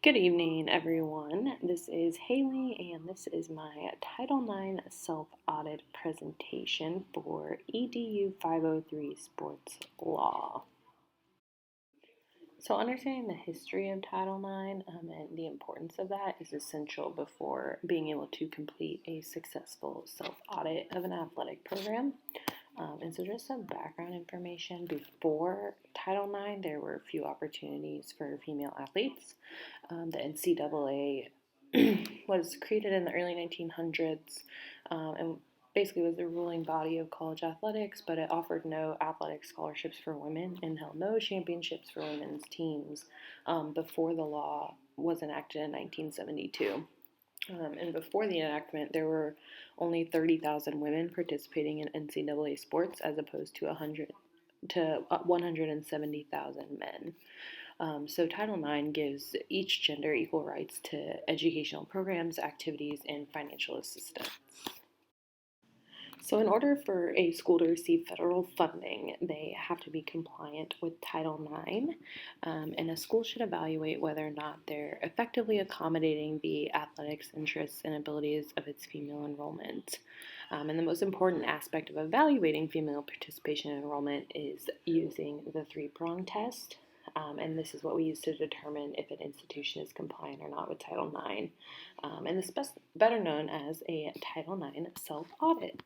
Good evening, everyone. This is Haley, and this is my Title IX Self-Audit presentation for EDU 503 Sports Law. So understanding the history of Title IX and the importance of that is essential before being able to complete a successful self-audit of an athletic program. And so just some background information. Before Title IX, there were few opportunities for female athletes. The NCAA was created in the early 1900s and basically was the ruling body of college athletics, but it offered no athletic scholarships for women and held no championships for women's teams before the law was enacted in 1972. And before the enactment, there were only 30,000 women participating in NCAA sports as opposed to 170,000 men. So Title IX gives each gender equal rights to educational programs, activities, and financial assistance. So in order for a school to receive federal funding, they have to be compliant with Title IX, and a school should evaluate whether or not they're effectively accommodating the athletics interests and abilities of its female enrollment. And the most important aspect of evaluating female participation and enrollment is using the three-prong test. And this is what we use to determine if an institution is compliant or not with Title IX. And this is better known as a Title IX self-audit.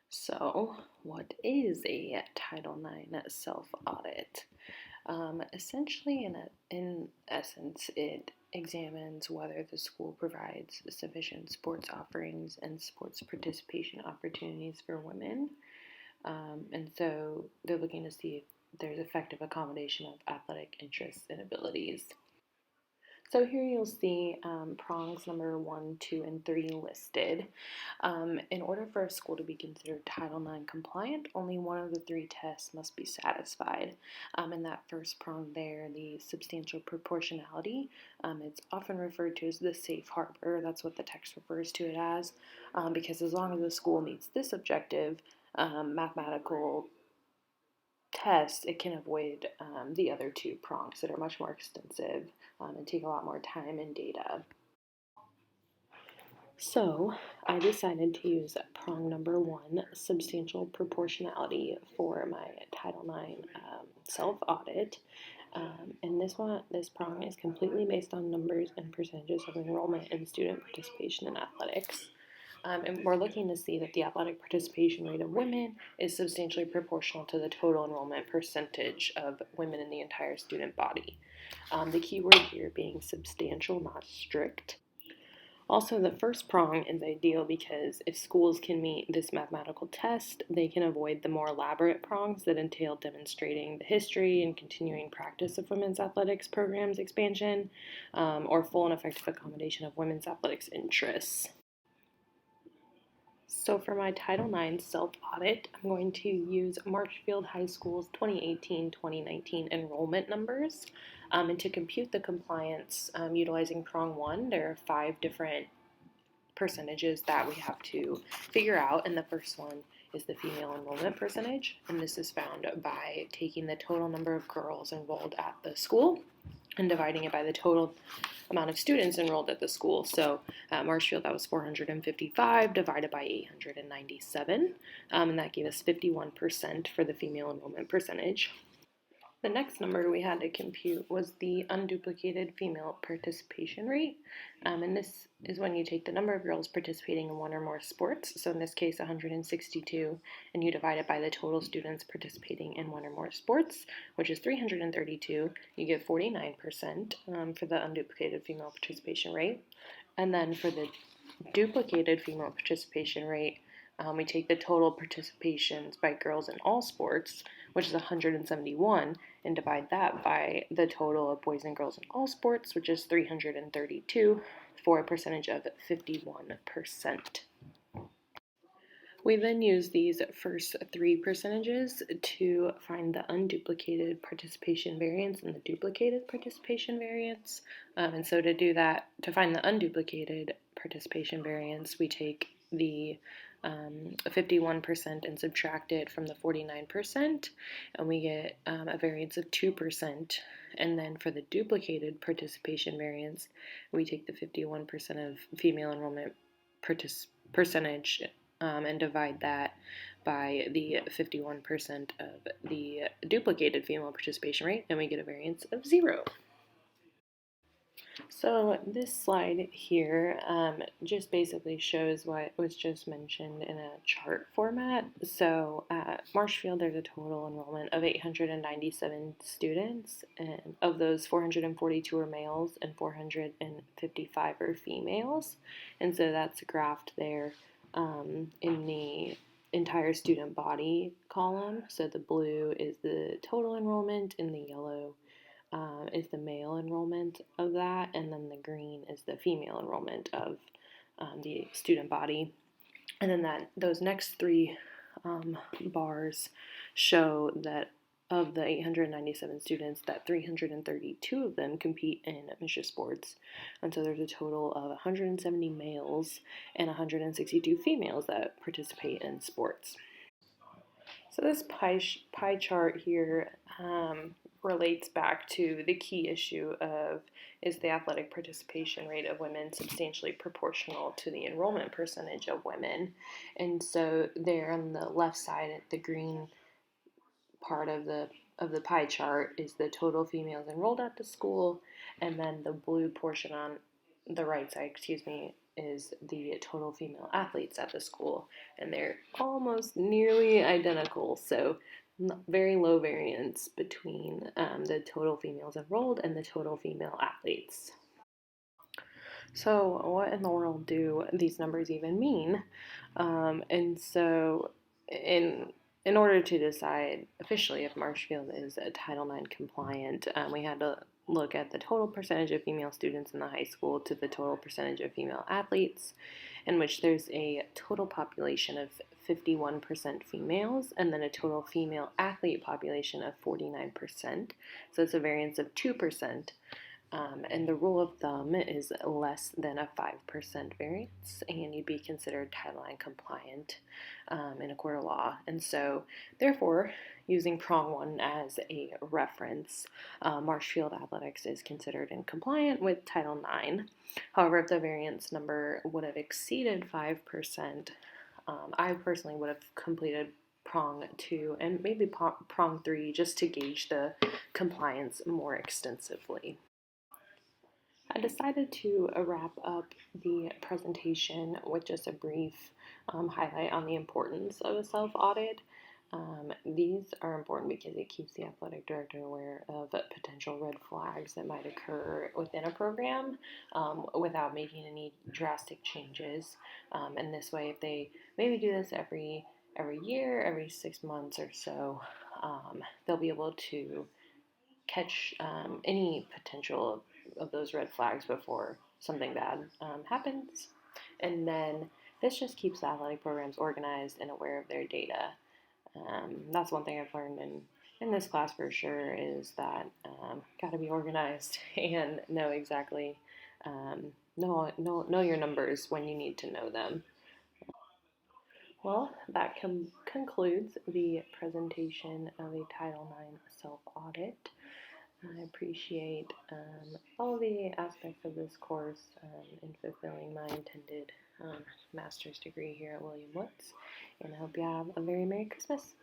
So, what is a Title IX self-audit? Essentially, in essence, it examines whether the school provides sufficient sports offerings and sports participation opportunities for women. And so they're looking to see if there's effective accommodation of athletic interests and abilities. So here you'll see prongs number 1, 2, and 3 listed. In order for a school to be considered Title IX compliant, only one of the 3 tests must be satisfied. In that first prong there, the substantial proportionality, it's often referred to as the safe harbor. That's what the text refers to it as, because as long as the school meets this objective, mathematical test, it can avoid the other 2 prongs that are much more extensive and take a lot more time and data. So I decided to use prong number 1, substantial proportionality, for my Title IX self-audit. And this prong is completely based on numbers and percentages of enrollment and student participation in athletics. And we're looking to see that the athletic participation rate of women is substantially proportional to the total enrollment percentage of women in the entire student body. The key word here being substantial, not strict. Also, the first prong is ideal because if schools can meet this mathematical test, they can avoid the more elaborate prongs that entail demonstrating the history and continuing practice of women's athletics programs expansion, or full and effective accommodation of women's athletics interests. So for my Title IX self-audit, I'm going to use Marshfield High School's 2018-2019 enrollment numbers. And to compute the compliance utilizing prong 1, there are 5 different percentages that we have to figure out. And the first one is the female enrollment percentage. And this is found by taking the total number of girls enrolled at the school and dividing it by the total amount of students enrolled at the school. So at Marshfield, that was 455 divided by 897, and that gave us 51% for the female enrollment percentage. The next number we had to compute was the unduplicated female participation rate, and this is when you take the number of girls participating in one or more sports, so in this case 162, and you divide it by the total students participating in one or more sports, which is 332, you get 49% for the unduplicated female participation rate. And then for the duplicated female participation rate, we take the total participations by girls in all sports, which is 171, and divide that by the total of boys and girls in all sports, which is 332, for a percentage of 51%. We then use these first 3 percentages to find the unduplicated participation variance and the duplicated participation variance. And so to do that, to find the unduplicated participation variance, we take the 51% and subtract it from the 49%, and we get a variance of 2%. And then for the duplicated participation variance, we take the 51% of female enrollment percentage and divide that by the 51% of the duplicated female participation rate, and we get a variance of 0. So this slide here just basically shows what was just mentioned in a chart format. So at Marshfield, there's a total enrollment of 897 students, and of those, 442 are males and 455 are females. And so that's graphed there in the entire student body column. So the blue is the total enrollment, and the yellow is the male enrollment of that, and then the green is the female enrollment of the student body. And then those next three bars show that of the 897 students, that 332 of them compete in MSHA sports. And so there's a total of 170 males and 162 females that participate in sports. So this pie chart here relates back to the key issue of, is the athletic participation rate of women substantially proportional to the enrollment percentage of women? And so there on the left side, the green part of the pie chart is the total females enrolled at the school, and then the blue portion on the right side, is the total female athletes at the school, and they're almost nearly identical. So very low variance between the total females enrolled and the total female athletes. So what in the world do these numbers even mean? And so in order to decide officially if Marshfield is Title IX compliant, we had to look at the total percentage of female students in the high school to the total percentage of female athletes, in which there's a total population of 51% females and then a total female athlete population of 49%. So it's a variance of 2%. And the rule of thumb is less than a 5% variance, and you'd be considered Title IX compliant in a court of law. And so, therefore, using prong 1 as a reference, Marshfield Athletics is considered in compliant with Title IX. However, if the variance number would have exceeded 5%, I personally would have completed prong 2 and maybe prong 3 just to gauge the compliance more extensively. I decided to wrap up the presentation with just a brief highlight on the importance of a self-audit. These are important because it keeps the athletic director aware of potential red flags that might occur within a program without making any drastic changes. And this way, if they maybe do this every year, every 6 months or so, they'll be able to catch any potential of those red flags before something bad happens. And then this just keeps the athletic programs organized and aware of their data. That's one thing I've learned in this class for sure, is that got to be organized and know exactly know your numbers when you need to know them. Well, that concludes the presentation of a Title IX self-audit. I appreciate all the aspects of this course in fulfilling my intended master's degree here at William Woods, and I hope you have a very Merry Christmas.